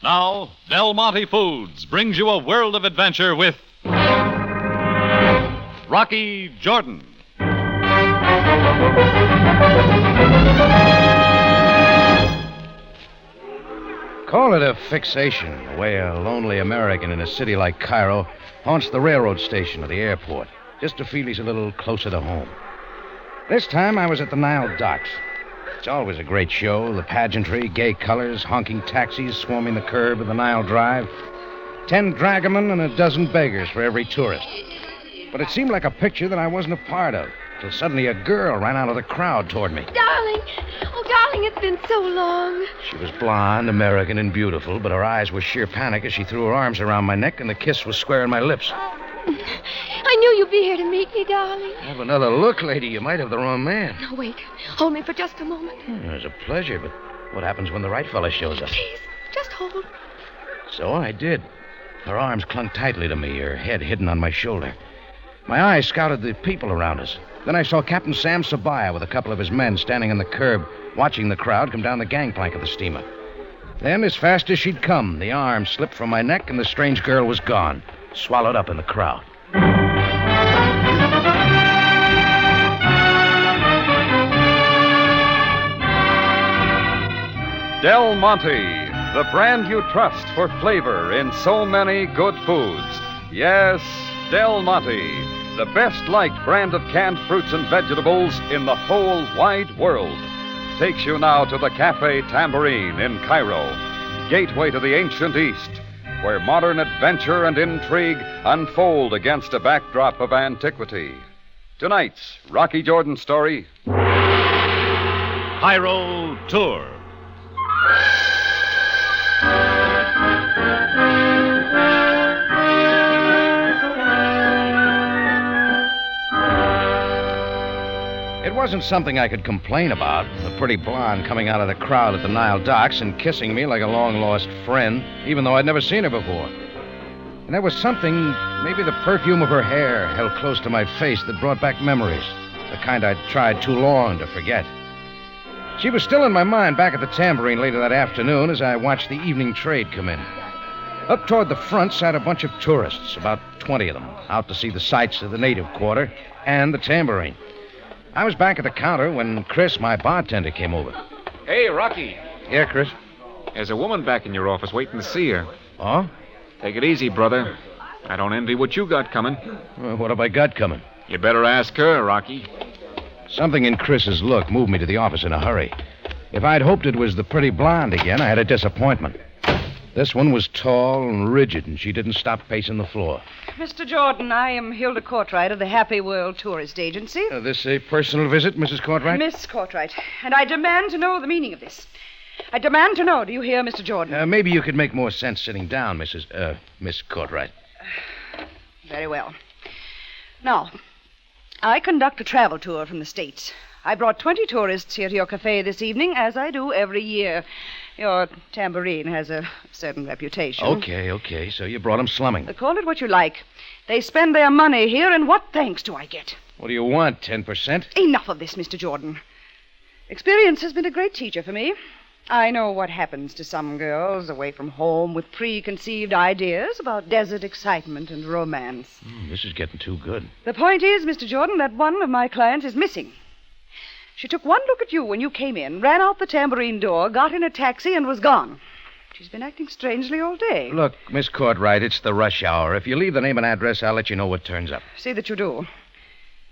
Now, Del Monte Foods brings you a world of adventure with Rocky Jordan. Call it a fixation, the way a lonely American in a city like Cairo haunts the railroad station or the airport, just to feel he's a little closer to home. This time I was at the Nile docks. It's always a great show, the pageantry, gay colors, honking taxis swarming the curb of the Nile Drive. 10 dragomen and a dozen beggars for every tourist. But it seemed like a picture that I wasn't a part of, till suddenly a girl ran out of the crowd toward me. Darling! Oh, darling, it's been so long. She was blonde, American, and beautiful, but her eyes were sheer panic as she threw her arms around my neck and the kiss was square in my lips. I knew you'd be here to meet me, darling. Have another look, lady. You might have the wrong man. No, wait. Hold me for just a moment. It was a pleasure, but what happens when the right fella shows up? Please, just hold. So I did. Her arms clung tightly to me, her head hidden on my shoulder. My eyes scouted the people around us. Then I saw Captain Sam Sabaaya with a couple of his men standing on the curb, watching the crowd come down the gangplank of the steamer. Then, as fast as she'd come, the arm slipped from my neck and the strange girl was gone, swallowed up in the crowd. Del Monte, the brand you trust for flavor in so many good foods. Yes, Del Monte, the best-liked brand of canned fruits and vegetables in the whole wide world, takes you now to the Cafe Tambourine in Cairo, gateway to the ancient East, where modern adventure and intrigue unfold against a backdrop of antiquity. Tonight's Rocky Jordan story, Cairo Tour. It wasn't something I could complain about, the pretty blonde coming out of the crowd at the Nile docks and kissing me like a long-lost friend, even though I'd never seen her before. And there was something, maybe the perfume of her hair held close to my face, that brought back memories, the kind I'd tried too long to forget. She was still in my mind back at the Tambourine later that afternoon as I watched the evening trade come in. Up toward the front sat a bunch of tourists, about 20 of them, out to see the sights of the native quarter and the Tambourine. I was back at the counter when Chris, my bartender, came over. Hey, Rocky. Yeah, Chris? There's a woman back in your office waiting to see her. Oh? Take it easy, brother. I don't envy what you got coming. Well, what have I got coming? You better ask her, Rocky. Something in Chris's look moved me to the office in a hurry. If I'd hoped it was the pretty blonde again, I had a disappointment. This one was tall and rigid, and she didn't stop pacing the floor. Mr. Jordan, I am Hilda Courtright of the Happy World Tourist Agency. This a personal visit, Mrs. Courtright? Miss Courtright, and I demand to know the meaning of this. I demand to know, do you hear, Mr. Jordan? Maybe you could make more sense sitting down, Miss Courtright. Very well. Now, I conduct a travel tour from the States. I brought 20 tourists here to your cafe this evening, as I do every year. Your Tambourine has a certain reputation. Okay. So you brought them slumming. Call it what you like. They spend their money here, and what thanks do I get? What do you want, 10%? Enough of this, Mr. Jordan. Experience has been a great teacher for me. I know what happens to some girls away from home with preconceived ideas about desert excitement and romance. This is getting too good. The point is, Mr. Jordan, that one of my clients is missing. She took one look at you when you came in, ran out the Tambourine door, got in a taxi, and was gone. She's been acting strangely all day. Look, Miss Courtright, it's the rush hour. If you leave the name and address, I'll let you know what turns up. See that you do.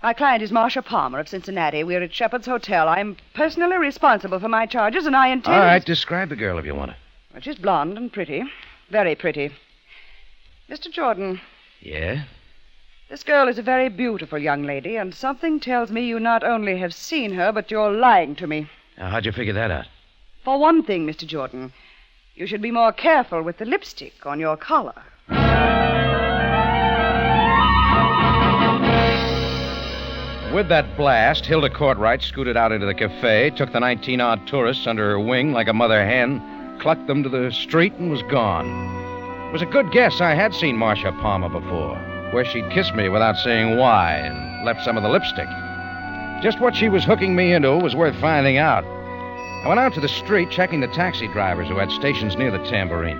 My client is Marcia Palmer of Cincinnati. We're at Shepherd's Hotel. I'm personally responsible for my charges, and I intend... All right, describe the girl if you want to. Well, she's blonde and pretty. Very pretty. Mr. Jordan. Yeah? This girl is a very beautiful young lady, and something tells me you not only have seen her, but you're lying to me. Now, how'd you figure that out? For one thing, Mr. Jordan, you should be more careful with the lipstick on your collar. With that blast, Hilda Courtright scooted out into the cafe, took the 19-odd tourists under her wing like a mother hen, clucked them to the street, and was gone. It was a good guess I had seen Marcia Palmer before, where she'd kissed me without saying why and left some of the lipstick. Just what she was hooking me into was worth finding out. I went out to the street, checking the taxi drivers who had stations near the Tambourine.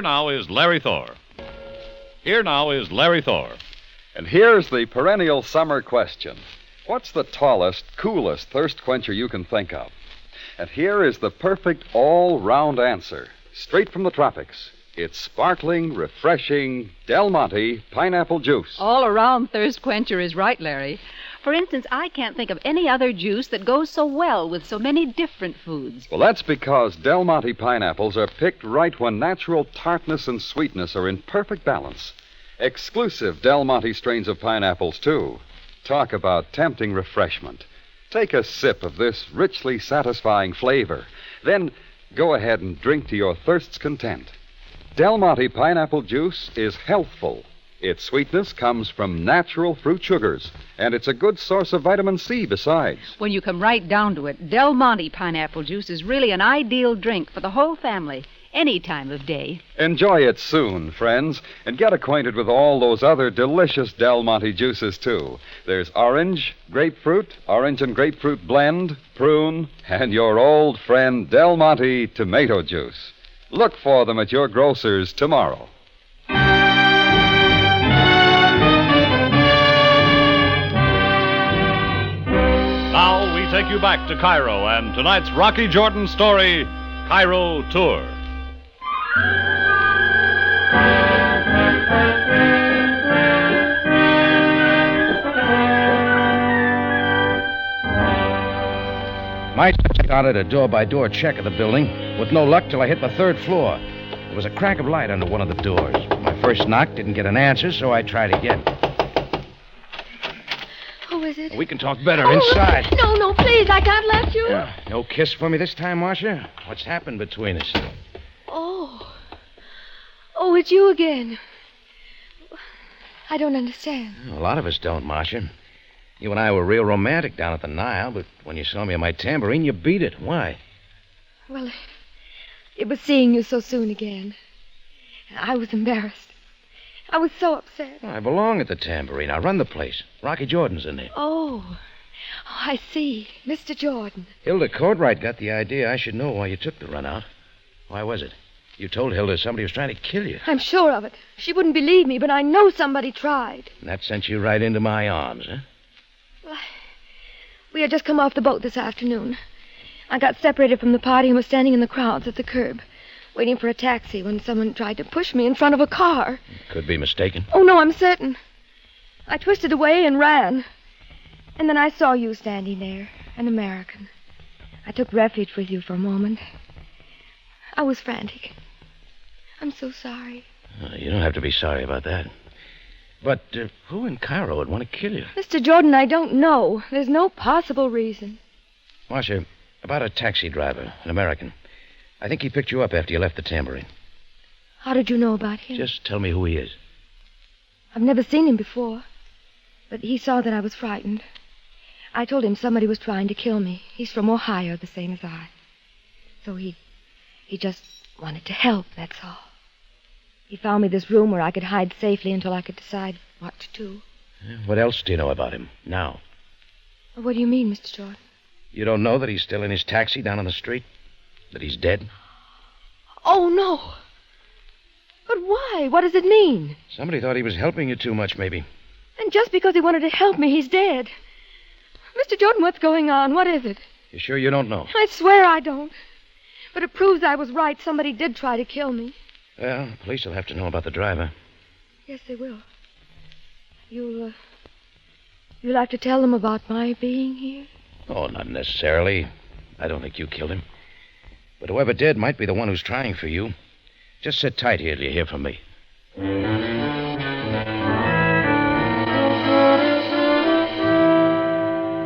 Here now is Larry Thor. And here's the perennial summer question. What's the tallest, coolest thirst quencher you can think of? And here is the perfect all-round answer, straight from the tropics. It's sparkling, refreshing Del Monte pineapple juice. All around thirst quencher is right, Larry. For instance, I can't think of any other juice that goes so well with so many different foods. Well, that's because Del Monte pineapples are picked right when natural tartness and sweetness are in perfect balance. Exclusive Del Monte strains of pineapples, too. Talk about tempting refreshment. Take a sip of this richly satisfying flavor. Then go ahead and drink to your thirst's content. Del Monte pineapple juice is healthful. Its sweetness comes from natural fruit sugars, and it's a good source of vitamin C besides. When you come right down to it, Del Monte pineapple juice is really an ideal drink for the whole family, any time of day. Enjoy it soon, friends, and get acquainted with all those other delicious Del Monte juices, too. There's orange, grapefruit, orange and grapefruit blend, prune, and your old friend Del Monte tomato juice. Look for them at your grocer's tomorrow. Now we take you back to Cairo and tonight's Rocky Jordan story, Cairo Tour. My started a door-by-door check of the building with no luck till I hit the third floor. There was a crack of light under one of the doors. My first knock didn't get an answer, so I tried again. Who is it? We can talk better inside. No, please, I can't let you. No kiss for me this time, Marcia? What's happened between us? Oh, it's you again. I don't understand. A lot of us don't, Marcia. You and I were real romantic down at the Nile, but when you saw me on my tambourine, you beat it. Why? Well, it was seeing you so soon again. I was embarrassed. I was so upset. I belong at the tambourine. I run the place. Rocky Jordan's in there. Oh, I see. Mr. Jordan. Hilda Courtright got the idea I should know why you took the run out. Why was it? You told Hilda somebody was trying to kill you. I'm sure of it. She wouldn't believe me, but I know somebody tried. And that sent you right into my arms, huh? Well, we had just come off the boat this afternoon. I got separated from the party and was standing in the crowds at the curb, waiting for a taxi when someone tried to push me in front of a car. Could be mistaken. Oh, no, I'm certain. I twisted away and ran. And then I saw you standing there, an American. I took refuge with you for a moment. I was frantic. I'm so sorry. You don't have to be sorry about that. But who in Cairo would want to kill you? Mr. Jordan, I don't know. There's no possible reason. Marcia, about a taxi driver, an American. I think he picked you up after you left the tambourine. How did you know about him? Just tell me who he is. I've never seen him before. But he saw that I was frightened. I told him somebody was trying to kill me. He's from Ohio, the same as I. So he just wanted to help, that's all. He found me this room where I could hide safely until I could decide what to do. What else do you know about him now? What do you mean, Mr. Jordan? You don't know that he's still in his taxi down on the street? That he's dead? Oh, no. But why? What does it mean? Somebody thought he was helping you too much, maybe. And just because he wanted to help me, he's dead. Mr. Jordan, what's going on? What is it? You sure you don't know? I swear I don't. But it proves I was right. Somebody did try to kill me. Well, the police will have to know about the driver. Yes, they will. You'll have to tell them about my being here? Oh, not necessarily. I don't think you killed him. But whoever did might be the one who's trying for you. Just sit tight here till you hear from me.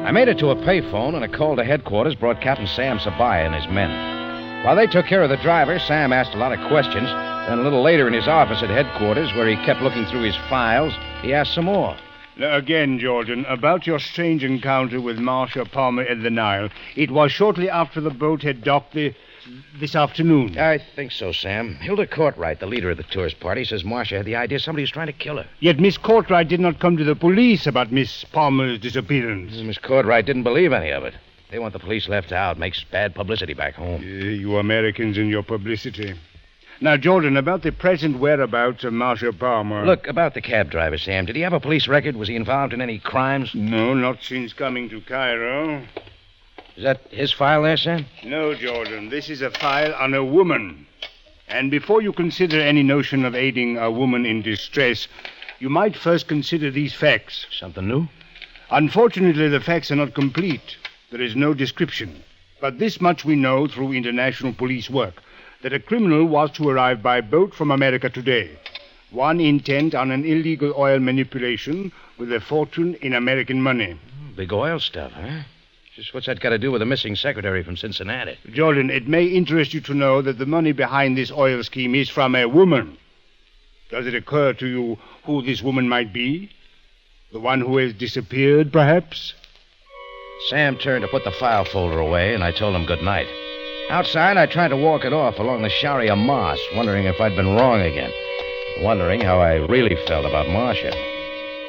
I made it to a payphone, and a call to headquarters brought Captain Sam Sabaaya and his men. While they took care of the driver, Sam asked a lot of questions. Then a little later in his office at headquarters, where he kept looking through his files, he asked some more. Now, again, Jordan, about your strange encounter with Marcia Palmer at the Nile. It was shortly after the boat had docked this afternoon. I think so, Sam. Hilda Courtright, the leader of the tourist party, says Marcia had the idea somebody was trying to kill her. Yet Miss Courtright did not come to the police about Miss Palmer's disappearance. Miss Courtright didn't believe any of it. They want the police left out. Makes bad publicity back home. You Americans and your publicity. Now, Jordan, about the present whereabouts of Marshal Palmer. Look, about the cab driver, Sam. Did he have a police record? Was he involved in any crimes? No, not since coming to Cairo. Is that his file there, Sam? No, Jordan. This is a file on a woman. And before you consider any notion of aiding a woman in distress, you might first consider these facts. Something new? Unfortunately, the facts are not complete. There is no description. But this much we know through international police work, that a criminal was to arrive by boat from America today. One intent on an illegal oil manipulation with a fortune in American money. Big oil stuff, huh? Just what's that got to do with the missing secretary from Cincinnati? Jordan, it may interest you to know that the money behind this oil scheme is from a woman. Does it occur to you who this woman might be? The one who has disappeared, perhaps? Sam turned to put the file folder away, and I told him good night. Outside, I tried to walk it off along the Sharia Moss, wondering if I'd been wrong again. Wondering how I really felt about Marcia.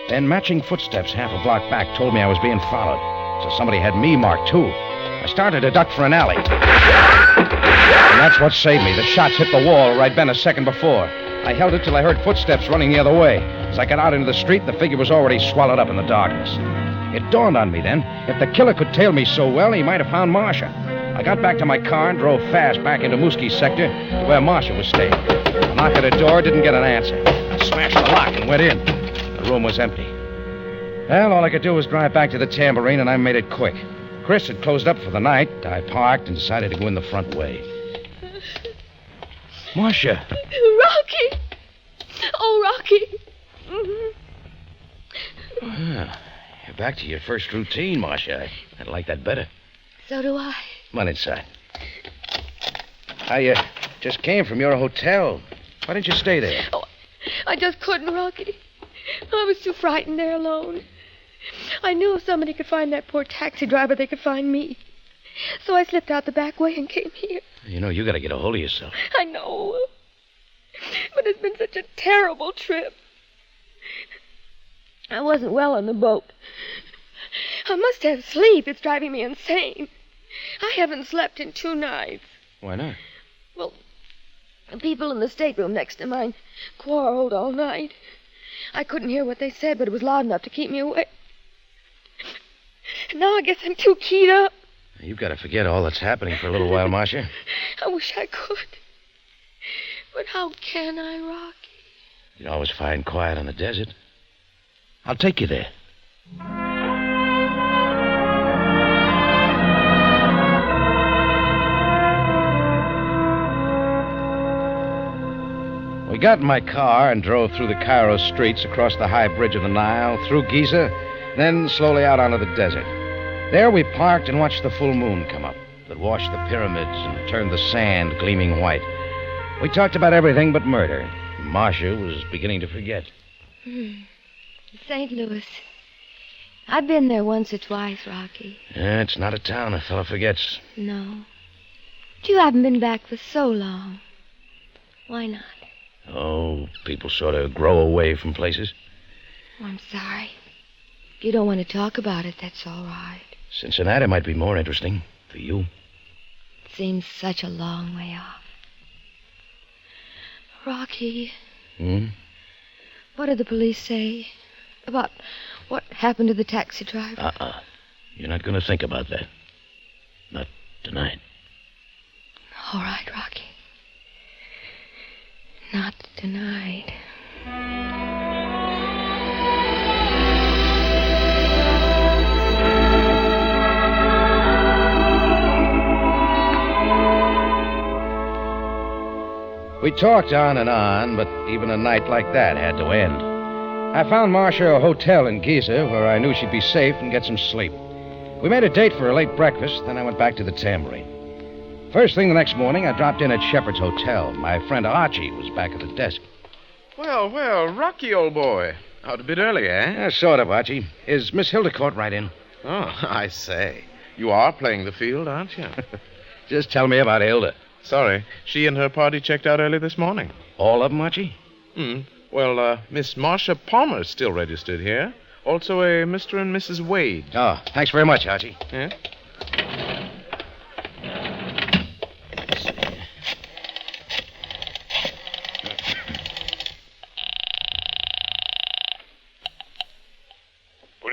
Then matching footsteps half a block back told me I was being followed. So somebody had me marked, too. I started to duck for an alley. And that's what saved me. The shots hit the wall where I'd been a second before. I held it till I heard footsteps running the other way. As I got out into the street, the figure was already swallowed up in the darkness. It dawned on me then, if the killer could tail me so well, he might have found Marcia. I got back to my car and drove fast back into Mooskie's sector to where Marcia was staying. I knocked at her door, didn't get an answer. I smashed the lock and went in. The room was empty. Well, all I could do was drive back to the Tambourine, and I made it quick. Chris had closed up for the night. I parked and decided to go in the front way. Marcia. Rocky! Oh, Rocky! Ah, you're back to your first routine, Marcia. I'd like that better. So do I. Come on inside. I just came from your hotel. Why didn't you stay there? Oh, I just couldn't, Rocky. I was too frightened there alone. I knew if somebody could find that poor taxi driver, they could find me. So I slipped out the back way and came here. You know, you got to get a hold of yourself. I know. But it's been such a terrible trip. I wasn't well on the boat. I must have sleep. It's driving me insane. I haven't slept in 2 nights. Why not? Well, the people in the stateroom next to mine quarreled all night. I couldn't hear what they said, but it was loud enough to keep me awake. Now I guess I'm too keyed up. You've got to forget all that's happening for a little while, Marcia. I wish I could. But how can I, Rocky? You always find quiet on the desert. I'll take you there. We got in my car and drove through the Cairo streets, across the high bridge of the Nile, through Giza, then slowly out onto the desert. There we parked and watched the full moon come up that washed the pyramids and turned the sand gleaming white. We talked about everything but murder. Marcia was beginning to forget. St. Louis. I've been there once or twice, Rocky. Yeah, it's not a town a fellow forgets. No. But you haven't been back for so long. Why not? Oh, people sort of grow away from places. Oh, I'm sorry. If you don't want to talk about it, that's all right. Cincinnati might be more interesting for you. It seems such a long way off. Rocky. What did the police say about what happened to the taxi driver? You're not going to think about that. Not tonight. All right, Rocky. Not tonight. We talked on and on, but even a night like that had to end. I found Marcia a hotel in Giza where I knew she'd be safe and get some sleep. We made a date for a late breakfast, then I went back to the Tambourine. First thing the next morning, I dropped in at Shepard's Hotel. My friend Archie was back at the desk. Well, Rocky, old boy. Out a bit early, eh? Yeah, sort of, Archie. Is Miss Hildecourt right in? Oh, I say. You are playing the field, aren't you? Just tell me about Hilda. Sorry. She and her party checked out early this morning. All of them, Archie? Well, Miss Marcia Palmer's still registered here. Also a Mr. and Mrs. Wade. Oh, thanks very much, Archie. Yeah?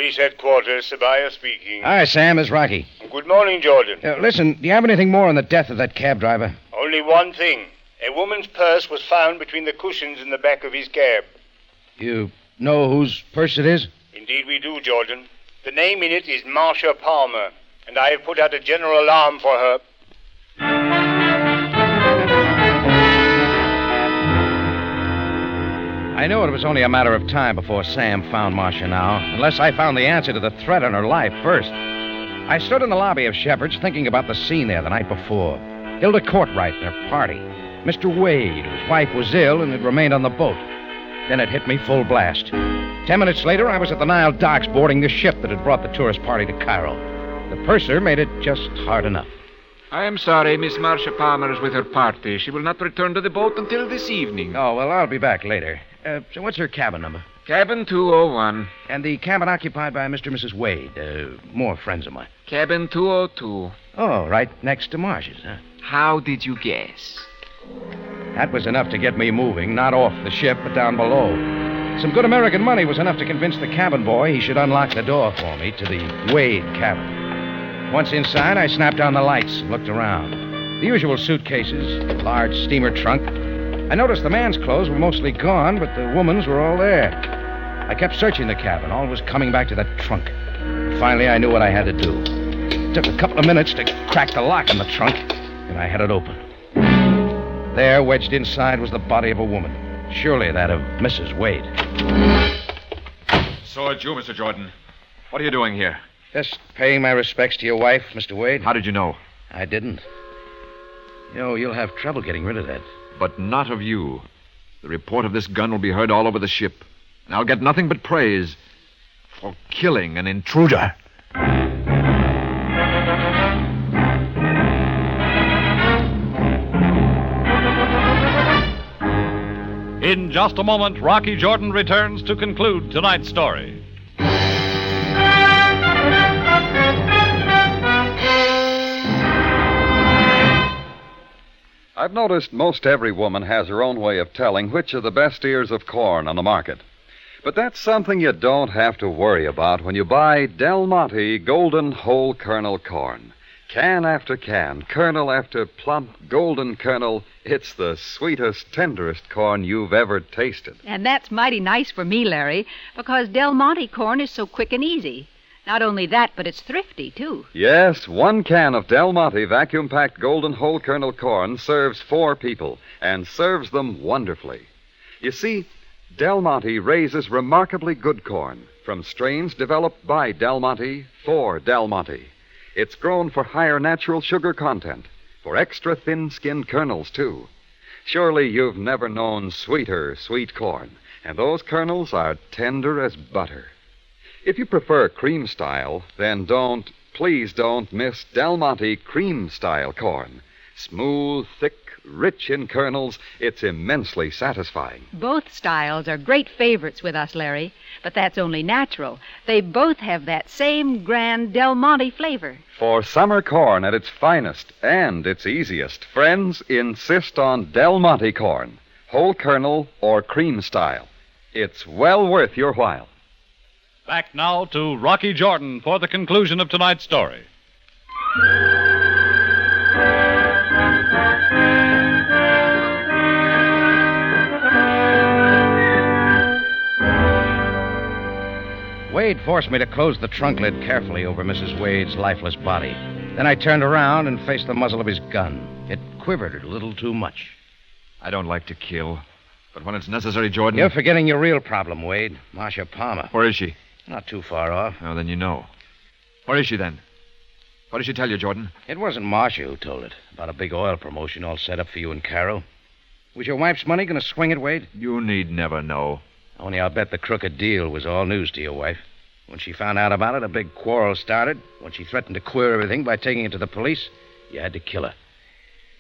Police headquarters, Sabaaya speaking. Hi, Sam. It's Rocky. Good morning, Jordan. Listen, do you have anything more on the death of that cab driver? Only one thing. A woman's purse was found between the cushions in the back of his cab. You know whose purse it is? Indeed we do, Jordan. The name in it is Marcia Palmer, and I have put out a general alarm for her. I knew it was only a matter of time before Sam found Marcia now, unless I found the answer to the threat on her life first. I stood in the lobby of Shepherd's thinking about the scene there the night before. Hilda Courtwright and her party. Mr. Wade, whose wife was ill and had remained on the boat. Then it hit me full blast. 10 minutes later, I was at the Nile docks boarding the ship that had brought the tourist party to Cairo. The purser made it just hard enough. I am sorry, Miss Marcia Palmer is with her party. She will not return to the boat until this evening. Oh, well, I'll be back later. So what's her cabin number? Cabin 201. And the cabin occupied by Mr. and Mrs. Wade, more friends of mine. Cabin 202. Oh, right next to Marcia's, huh? How did you guess? That was enough to get me moving, not off the ship, but down below. Some good American money was enough to convince the cabin boy he should unlock the door for me to the Wade cabin. Once inside, I snapped on the lights and looked around. The usual suitcases, large steamer trunk. I noticed the man's clothes were mostly gone, but the woman's were all there. I kept searching the cabin, always coming back to that trunk. Finally, I knew what I had to do. It took a couple of minutes to crack the lock on the trunk, and I had it open. There, wedged inside, was the body of a woman. Surely that of Mrs. Wade. So it's you, Mr. Jordan. What are you doing here? Just paying my respects to your wife, Mr. Wade. How did you know? I didn't. You know, you'll have trouble getting rid of that. But not of you. The report of this gun will be heard all over the ship. And I'll get nothing but praise for killing an intruder. In just a moment, Rocky Jordan returns to conclude tonight's story. I've noticed most every woman has her own way of telling which are the best ears of corn on the market. But that's something you don't have to worry about when you buy Del Monte Golden Whole Kernel Corn. Can after can, kernel after plump golden kernel, it's the sweetest, tenderest corn you've ever tasted. And that's mighty nice for me, Larry, because Del Monte corn is so quick and easy. Not only that, but it's thrifty, too. Yes, 1 can of Del Monte vacuum-packed golden whole kernel corn serves 4 people, and serves them wonderfully. You see, Del Monte raises remarkably good corn from strains developed by Del Monte for Del Monte. It's grown for higher natural sugar content, for extra thin-skinned kernels, too. Surely you've never known sweeter sweet corn, and those kernels are tender as butter. If you prefer cream style, then please don't miss Del Monte cream style corn. Smooth, thick, rich in kernels, it's immensely satisfying. Both styles are great favorites with us, Larry, but that's only natural. They both have that same grand Del Monte flavor. For summer corn at its finest and its easiest, friends insist on Del Monte corn, whole kernel or cream style. It's well worth your while. Back now to Rocky Jordan for the conclusion of tonight's story. Wade forced me to close the trunk lid carefully over Mrs. Wade's lifeless body. Then I turned around and faced the muzzle of his gun. It quivered a little too much. I don't like to kill, but when it's necessary, Jordan... You're forgetting your real problem, Wade. Marcia Palmer. Where is she? Not too far off. Oh, then you know. Where is she, then? What did she tell you, Jordan? It wasn't Marcia who told it. About a big oil promotion all set up for you in Cairo. Was your wife's money going to swing it, Wade? You need never know. Only I'll bet the crooked deal was all news to your wife. When she found out about it, a big quarrel started. When she threatened to queer everything by taking it to the police, you had to kill her.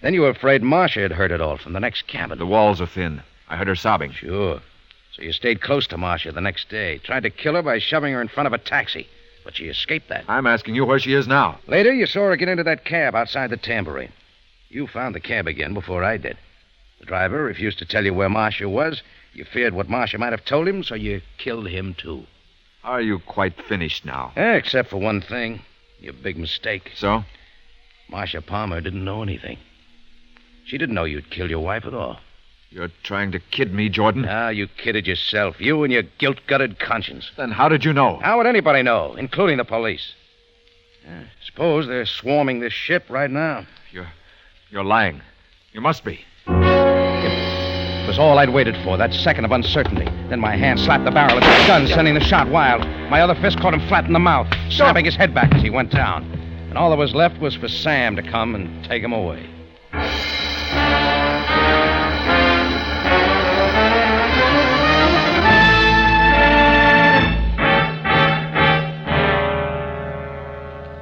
Then you were afraid Marcia had heard it all from the next cabin. The walls are thin. I heard her sobbing. Sure. So you stayed close to Marcia the next day. Tried to kill her by shoving her in front of a taxi. But she escaped that. I'm asking you where she is now. Later, you saw her get into that cab outside the Tambourine. You found the cab again before I did. The driver refused to tell you where Marcia was. You feared what Marcia might have told him, so you killed him, too. Are you quite finished now? Except for one thing. Your big mistake. So? Marcia Palmer didn't know anything. She didn't know you'd kill your wife at all. You're trying to kid me, Jordan? Ah, you kidded yourself. You and your guilt-gutted conscience. Then how did you know? How would anybody know, including the police? Suppose they're swarming this ship right now. You're lying. You must be. It was all I'd waited for, that second of uncertainty. Then my hand slapped the barrel of his gun, sending the shot wild. My other fist caught him flat in the mouth, snapping his head back as he went down. And all that was left was for Sam to come and take him away.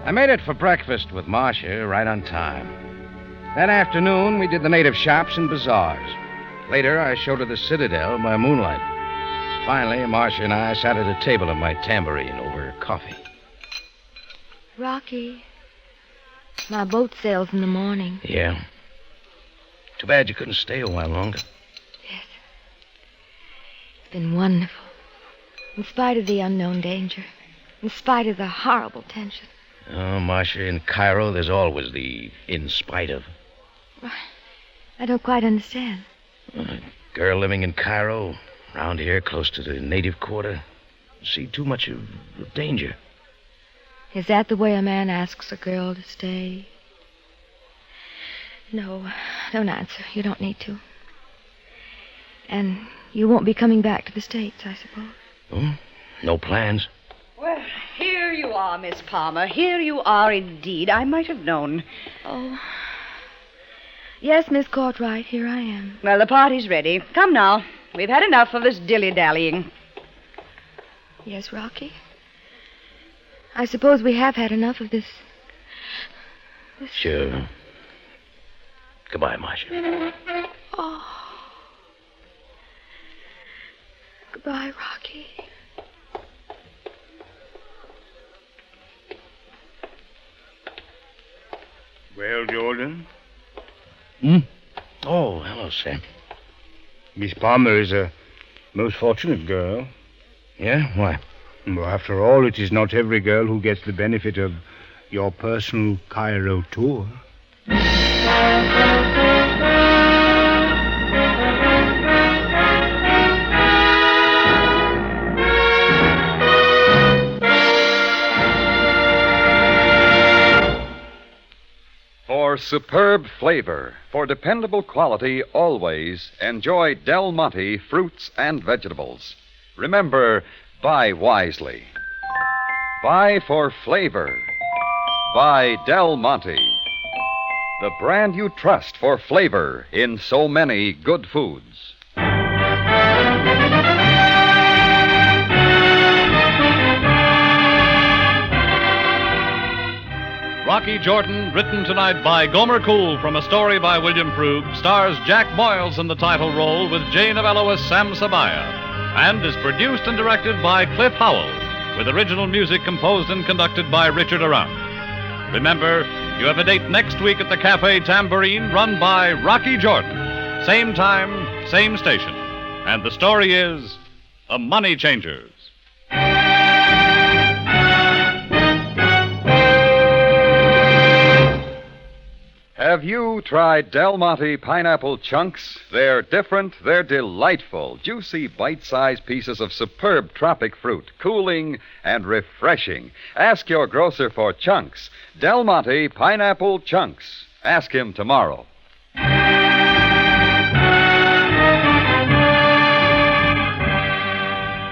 I made it for breakfast with Marcia right on time. That afternoon, we did the native shops and bazaars. Later, I showed her the Citadel by moonlight. Finally, Marcia and I sat at a table at my tambourine over coffee. Rocky, my boat sails in the morning. Yeah. Too bad you couldn't stay a while longer. Yes. It's been wonderful. In spite of the unknown danger. In spite of the horrible tension. Oh, Marcia, in Cairo, there's always the in spite of. I don't quite understand. A girl living in Cairo, around here, close to the native quarter, see too much of danger. Is that the way a man asks a girl to stay? No, don't answer. You don't need to. And you won't be coming back to the States, I suppose. Oh, no plans? Well, here you are, Miss Palmer. Here you are indeed. I might have known. Oh. Yes, Miss Courtwright, here I am. Well, the party's ready. Come now. We've had enough of this dilly-dallying. Yes, Rocky. I suppose we have had enough of this. Sure. Goodbye, Marcia. Oh. Goodbye, Rocky. Well, Jordan? Oh, hello, Sam. Miss Palmer is a most fortunate girl. Yeah? Why? Well, after all, it is not every girl who gets the benefit of your personal Cairo tour. For superb flavor, for dependable quality, always enjoy Del Monte fruits and vegetables. Remember, buy wisely. Buy for flavor. Buy Del Monte, the brand you trust for flavor in so many good foods. Rocky Jordan, written tonight by Gomer Cool from a story by William Frug, stars Jack Moyles in the title role with Jane Avello as Sam Sabaaya, and is produced and directed by Cliff Howell, with original music composed and conducted by Richard Arant. Remember, you have a date next week at the Cafe Tambourine, run by Rocky Jordan. Same time, same station. And the story is The Money Changers. Have you tried Del Monte pineapple chunks? They're different, they're delightful, juicy, bite-sized pieces of superb tropic fruit, cooling and refreshing. Ask your grocer for chunks. Del Monte pineapple chunks. Ask him tomorrow.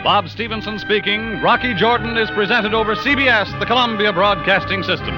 Bob Stevenson speaking. Rocky Jordan is presented over CBS, the Columbia Broadcasting System.